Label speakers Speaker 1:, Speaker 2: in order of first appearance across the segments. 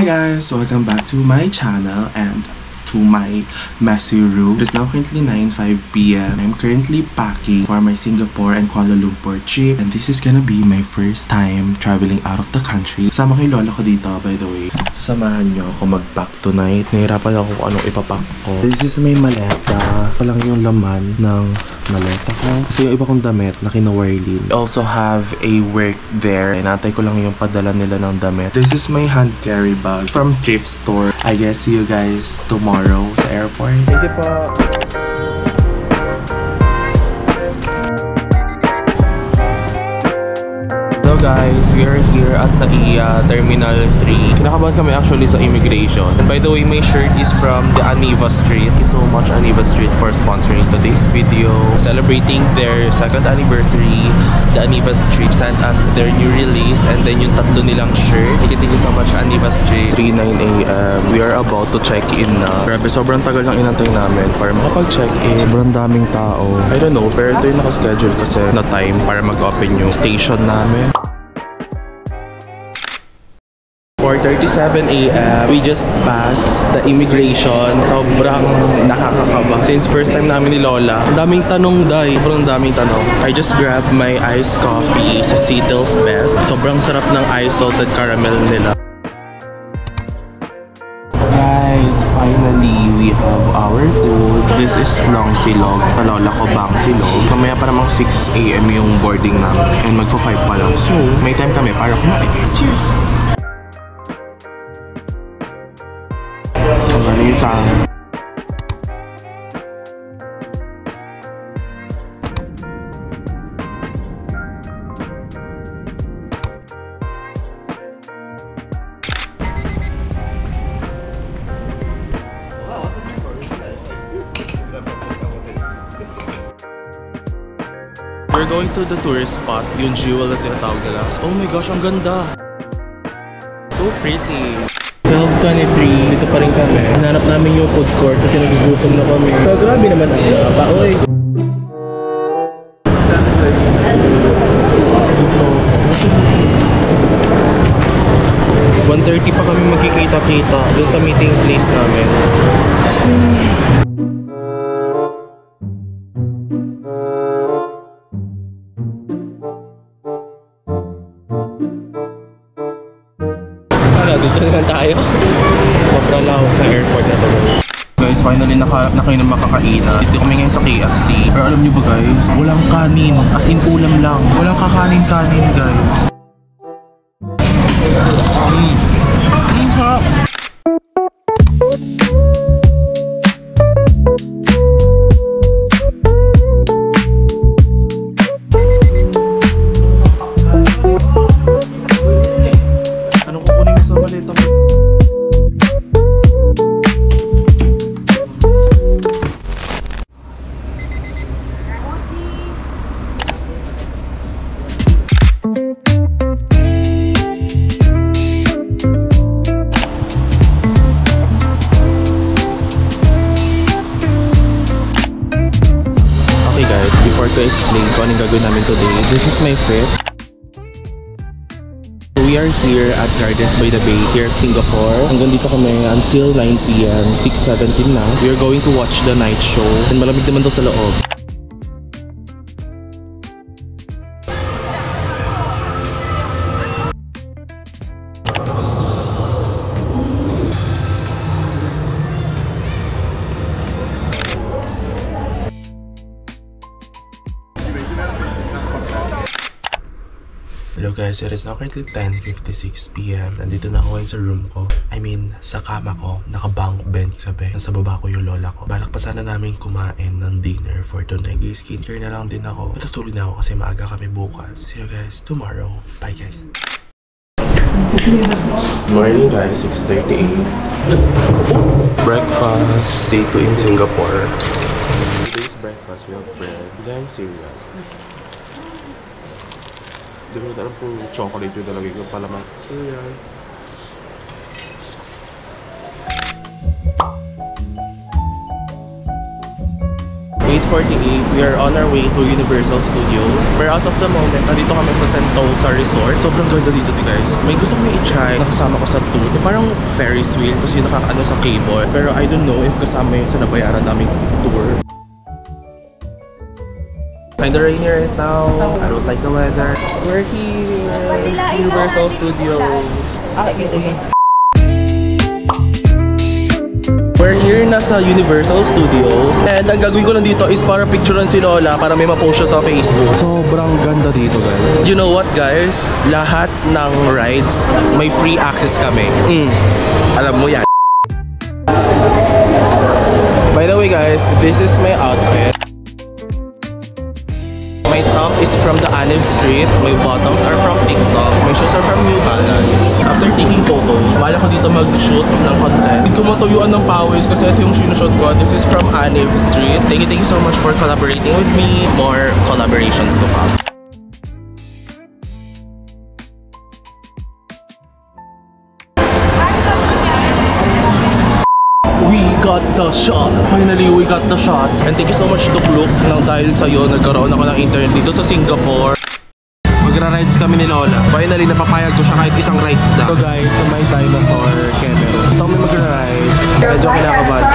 Speaker 1: Hi guys! Welcome back to my channel and to my messy room. It is now currently 9:05 p.m. I'm currently packing for my Singapore and Kuala Lumpur trip, and this is gonna be my first time traveling out of the country. Kasama ko yung lola ko dito, by the way. Sasamahan nyo ako mag-pack tonight. Nahirapan ako kung anong ipapack ko. This is my maleta. Ito lang yung laman ng maleta ko. Kasi yung iba kong damit na kina-Warlin. I also have a work there. Inatay ko lang yung padala nila ng damit. This is my hand carry bag from thrift store. I guess see you guys tomorrow sa airport. Thank you po. Hello guys, we are here at NAIA Terminal 3. Kinakabahan kami actually sa immigration. And by the way, my shirt is from the Aniva Street. Thank you so much Aniva Street for sponsoring today's video. Celebrating their 2nd anniversary, the Aniva Street sent us their new release and then yung tatlo nilang shirt. Thank you so much Aniva Street. 3:09 a.m. We are about to check in na. Grabe, sobrang tagal lang inantay namin para makapag-check in. Sobrang daming tao. I don't know, pero ito yung nakaschedule kasi na time para mag-open yung station namin. 4:37 a.m. We just passed the immigration. Sobrang nakakakaba. Since first time namin ni Lola, ang daming tanong day. Sobrang daming tanong. I just grabbed my iced coffee sa Seattle's Best. Sobrang sarap ng iced salted caramel nila. Guys, finally, we have our food. This is Long Silog. Sa lola ko, Bang Silog. Mamaya pa namang 6 a.m. yung boarding namin. And magpo-5 pa lang. So, may time kami para kumain. Cheers! Isang we're going to the tourist spot, yung jewel na tinatawag nila. Oh my gosh, ang ganda! So pretty! 12:23, dito pa rin kami. Hinanap namin yung food court kasi nagugutom na kami. So, grabe naman ang paoy. 1:30 pa kami magkikita-kita doon sa meeting place namin. Dito na lang tayo. Sobrang lawak na airport na to guys. Finally nakahanap na kayo ng makakainan. Dito kami ngayon sa KFC. Pero alam nyo ba guys, walang kanin. As in ulam lang. Walang kakanin-kanin guys. Sarap. To explain kung anong gagawin namin today. This is my fit. We are here at Gardens by the Bay here at Singapore. Hanggang dito kami until 9 p.m. 6:17 na. We are going to watch the night show. And malamig naman daw sa loob. Hello guys, it is now currently 10:56 p.m. Nandito na ako sa room ko. I mean, sa kama ko. Naka-bunk bed kami. Nasa baba ko yung lola ko. Balak pa sana namin kumain ng dinner for tonight. Skincare na lang din ako. Matutulog na ako kasi maaga kami bukas. See you guys tomorrow. Bye guys. Morning guys, 6:38. Breakfast. Day 2 in Singapore. Today's breakfast, we have bread, then cereal. Hindi ko alam kung chocolate yung talaga yung palaman. So yan. 12:48. We are on our way to Universal Studios. Pero as of the moment, nandito kami sa Sentosa Resort. Sobrang ganda dito, guys. May gusto kami i-try. Nakasama ko sa tour. Parang Ferris wheel kasi yung nakakaano sa cable. Pero I don't know if kasama yung sa nabayaran naming tour. Kinda rainy right now. I don't like the weather. We're here. Universal Studios. We're here na sa Universal Studios. And ang gagawin ko lang dito is para picturean si Lola para may ma-post siya sa Facebook. Sobrang ganda dito, guys. You know what, guys? Lahat ng rides may free access kami. Alam mo yan. By the way, guys, this is my outfit. My top is from the Aniv Street. My bottoms are from TikTok. My shoes are from New Balance. After taking photos, bala ko dito mag-shoot ng content. Hindi ko matuyuan ng pawis kasi ito yung sinushoot ko. This is from Aniv Street. Thank you so much for collaborating with me. More collaborations to come. We got the shot. Finally, we got the shot. And thank you so much to Klook nang dahil sa'yo, nagkaroon ako ng internet dito sa Singapore. Magra-rides kami ni Lola. Finally, napapayag ko siya kahit isang rides na. So guys, sa may dinosaur Cameron. Ito kami magra-ride. Medyo kinakabahan.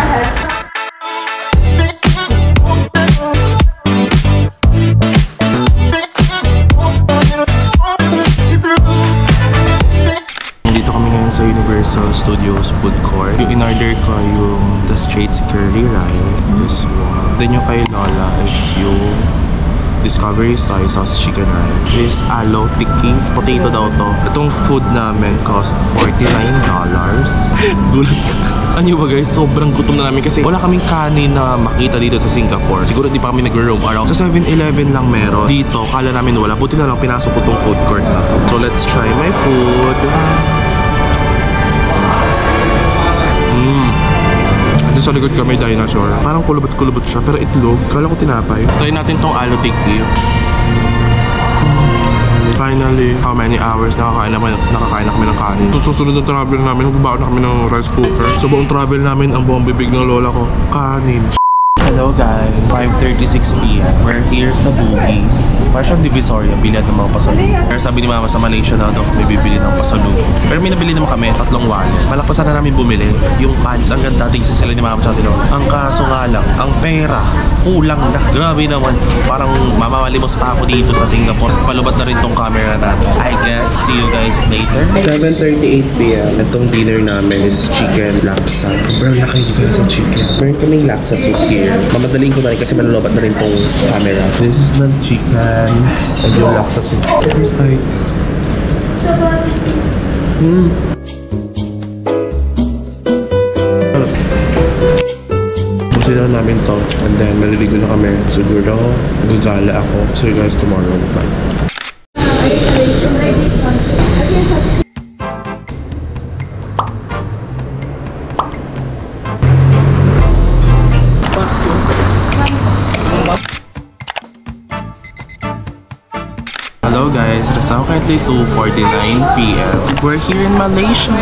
Speaker 1: Sa Universal Studios food court. Yung in-order ko yung the straight curly rice. This one. Then yung kay Lola is yung Discovery soy sauce chicken rice. This aloe tikki. Potato daw to. Itong food namin cost $49. Gulat ka. Ano ba guys? Sobrang gutom na namin kasi wala kaming kanin na makita dito sa Singapore. Siguro di pa kami nag-roam around. Sa 7-Eleven lang meron. Dito, kala namin wala. Buti na lang pinasok ko tong food court na to. So let's try my food. Sa likod ka may dinosaur. Parang kulubot-kulubot siya, pero itlog. Kala ko tinapay. Try natin tong aloe tikki. Finally, how many hours nakakain na kami ng kanin. Susunod na travel namin, nagbabaon na kami ng rice cooker. Sa buong travel namin, ang buong bibig ng lola ko, kanin. Hello guys, 5:36 PM. We're here sa Bugis. Parang siyang Divisoria, bilihan ng mga pasalubong. Pero sabi ni Mama sa Malaysia na daw may bibili ng pasalubong. Pero may nabili naman kami, 3 wallet. Malakpasan na namin bumili. Yung pants, ang ganda tingin sila ni Mama sa atin. Ang kaso nga lang, ang pera, kulang na. Grabe naman. Parang mamalimos pa ako dito sa Singapore. Palubat na rin tong camera natin. I guess, see you guys later. 7:38 PM. Itong dinner namin is chicken laksa. Sobrang laki guys sa chicken. Meron kaming laksa soup here. Mamadaling ko na rin kasi malulubat na rin tong camera. This is the chicken and yung laksa soup. First bite. Busin na namin to. And then maliligo na kami. Siguro, gagala ako. See you guys tomorrow. Bye. Hello guys, it's now currently 2:49 PM. We're here in Malaysia.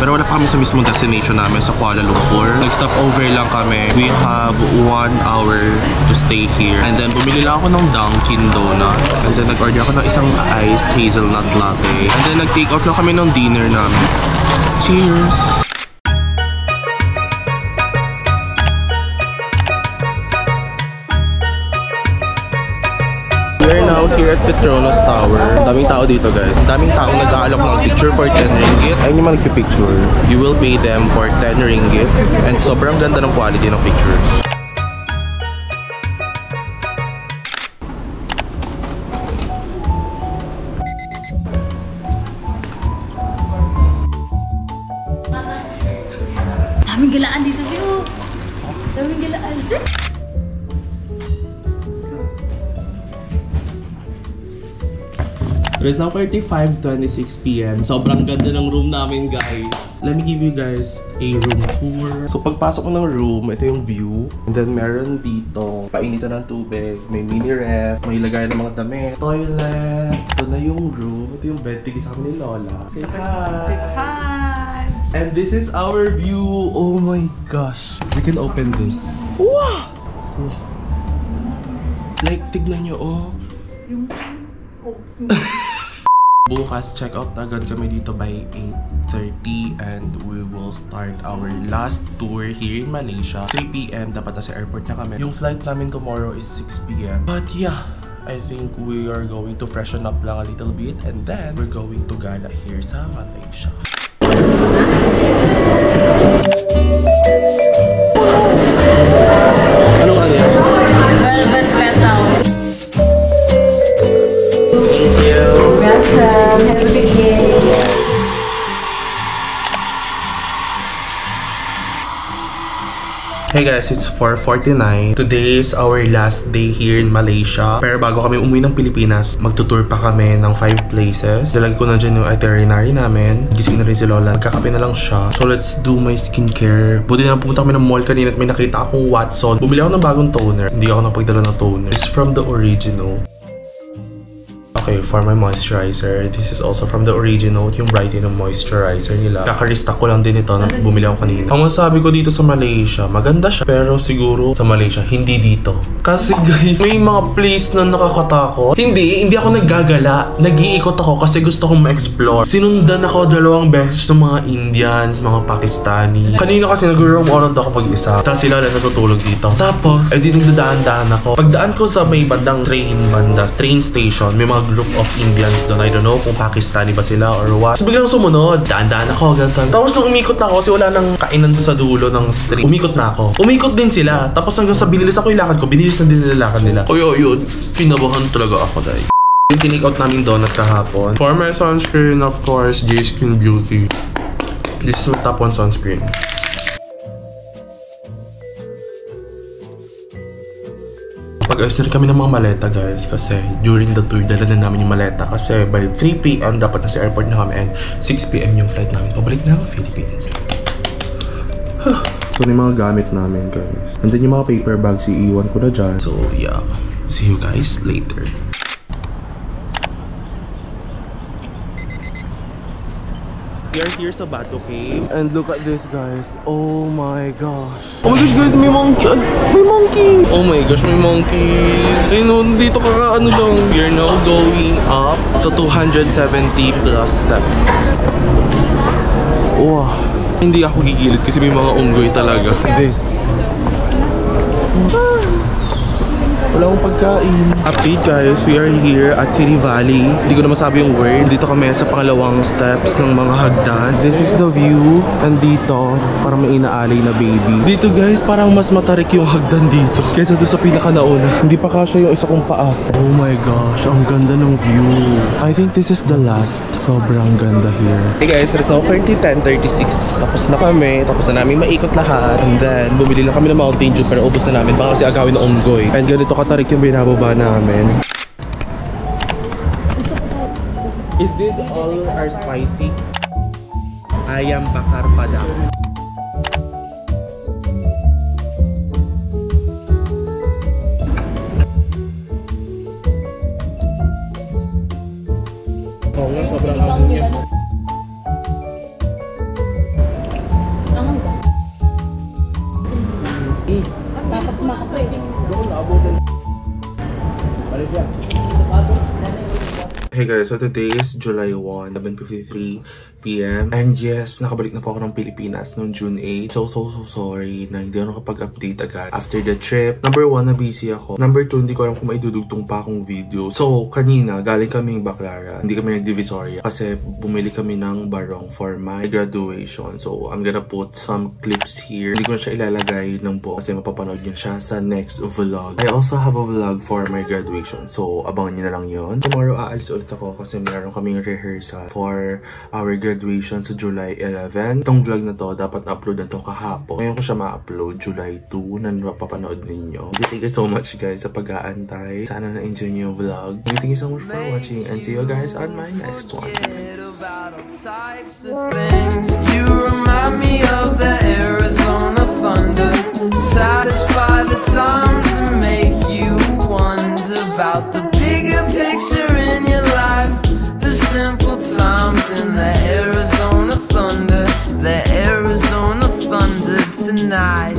Speaker 1: Pero wala pa kami sa mismong destination namin sa Kuala Lumpur. Nag-stop over lang kami. We have 1 hour to stay here. And then bumili lang ako ng Dunkin Donuts. And then nag-order ako ng isang iced hazelnut latte. And then nag-take out lang kami ng dinner namin. Cheers! We're now here at Petronas Tower. Daming tao dito guys. Daming tao nag-aalok ng picture for 10 ringgit. Ayun yung mga nagpipicture. You will pay them for 10 ringgit. And sobrang ganda ng quality ng pictures.
Speaker 2: Daming galaan dito, Vio. Daming galaan.
Speaker 1: It is now 5:26 PM. Sobrang ganda ng room namin, guys. Let me give you guys a room tour. So, pagpasok ko ng room, ito yung view. And then, meron dito, painitan ng tubig. May mini ref. May lagay ng mga damit. Toilet. Ito na yung room. Ito yung bed. Tigis kami ni Lola. Say hi!
Speaker 2: Hi!
Speaker 1: And this is our view. Oh my gosh. We can open this. Wow! Like, tignan nyo, oh. Bukas, check out agad kami dito by 8:30 and we will start our last tour here in Malaysia. 3 p.m. dapat na sa airport na kami. Yung flight namin tomorrow is 6 p.m. But yeah, I think we are going to freshen up lang a little bit and then we're going to gala here sa Malaysia. Anong ano yan?
Speaker 2: Velvet petals.
Speaker 1: Thank you.
Speaker 2: Welcome. Have a good day.
Speaker 1: Hey guys, it's 4:49. Today is our last day here in Malaysia. Pero bago kami umuwi ng Pilipinas, magtutour pa kami ng 5 places. Dalagay ko na dyan yung itinerary namin. Gising na rin si Lola. Magkakape na lang siya. So let's do my skincare. Buti na lang pumunta kami ng mall kanina at may nakita akong Watson. Bumili ako ng bagong toner. Hindi ako napagdala ng toner. It's from the Original. Okay, for my moisturizer, this is also from the Original, yung Brightening Moisturizer nila. Kaka-restock ko lang din ito na bumili ako kanina. Ang masabi ko dito sa Malaysia, maganda siya. Pero siguro sa Malaysia, hindi dito. Kasi guys, may mga place na nakakatakot. Hindi ako naggagala. Nag-iikot ako kasi gusto kong ma-explore. Sinundan ako 2 beses ng mga Indians, mga Pakistani. Kanina kasi nag-roam around ako pag-isa. Tapos sila lang natutulog dito. Tapos, di nagdadaan-daan ako. Pagdaan ko sa may bandang train station, may mga group of Indians doon. I don't know kung Pakistani ba sila or what. So biglang sumunod. Daan-daan ako. Gantan. Tapos nung umikot na ako kasi wala nang kainan doon sa dulo ng street. Umikot na ako. Umikot din sila. Tapos hanggang sa binilis ako yung lakad ko. Binilis na din nila lakad nila. Yun. Pinabahan talaga ako dahil. Yung tinake out namin donut kahapon. For my sunscreen, of course, J Skin Beauty. This is my top 1 sunscreen. Pag-ayos na rin kami ng mga maleta guys kasi during the tour dala na namin yung maleta kasi by 3 p.m. dapat na sa airport na kami and 6 p.m. yung flight namin pabalik na ang Philippines. So yung mga gamit namin guys. And then yung mga paper bags iiwan ko na dyan. So yeah, see you guys later. We are here sa Batu Cave. And look at this guys. Oh my gosh. Oh my gosh guys, may monkey. May monkey. Oh my gosh, may monkeys. Ayun, dito kakaano lang. We are now going up sa 270 plus steps. Wow. Hindi ako gigilid kasi may mga unggoy talaga. This. Wala akong pagkain. Update guys, we are here at City Valley. Hindi ko na masabi yung word. Dito kami sa pangalawang steps ng mga hagdan. This is the view. And dito, parang may inaalay na baby. Dito guys, parang mas matarik yung hagdan dito kaysa doon sa pinakanauna. Hindi pa kasya yung isa kong paa. Oh my gosh, ang ganda ng view. I think this is the last. Sobrang ganda here. Hey guys, it is now 10:36. Tapos na kami. Tapos na namin maikot lahat. And then, bumili lang kami ng Mountain Dew pero ubos na namin. Baka kasi agawin ng unggoy. And ganito katarik yung binababa namin. Is this all are spicy? Ayam bakar padang. Oo nga, sobrang abo niya.
Speaker 2: Tapos makapwedeng.
Speaker 1: Hey guys, so today is July 1, 7:53 p.m. And yes, nakabalik na po ako ng Pilipinas noong June 8. So sorry na hindi ako nakapag-update agad after the trip. Number 1, na busy ako. Number 2, hindi ko alam kung maidudugtong pa akong video. So kanina, galing kaming Baclaran. Hindi kami nag-Divisoria kasi bumili kami ng barong for my graduation. So I'm gonna put some clips here. Hindi ko na siya ilalagay ng buo kasi mapapanood nyo siya sa next vlog. I also have a vlog for my graduation. So abangan nyo na lang yun. Tomorrow aalis ulit ako kasi meron kaming rehearsal for our graduation sa July 11. Itong vlog na to, dapat upload na to kahapon. Ngayon ko siya ma-upload July 2 na napapanood ninyo. Thank you so much guys sa pag-aantay. Sana na-enjoy niyo yung vlog. Thank you so much for watching and see you guys on my next one.
Speaker 3: You remind me of the Arizona thunder. Satisfy the times and make you wonder about the bigger picture in your life. The simple times in the Arizona thunder. The Arizona thunder tonight.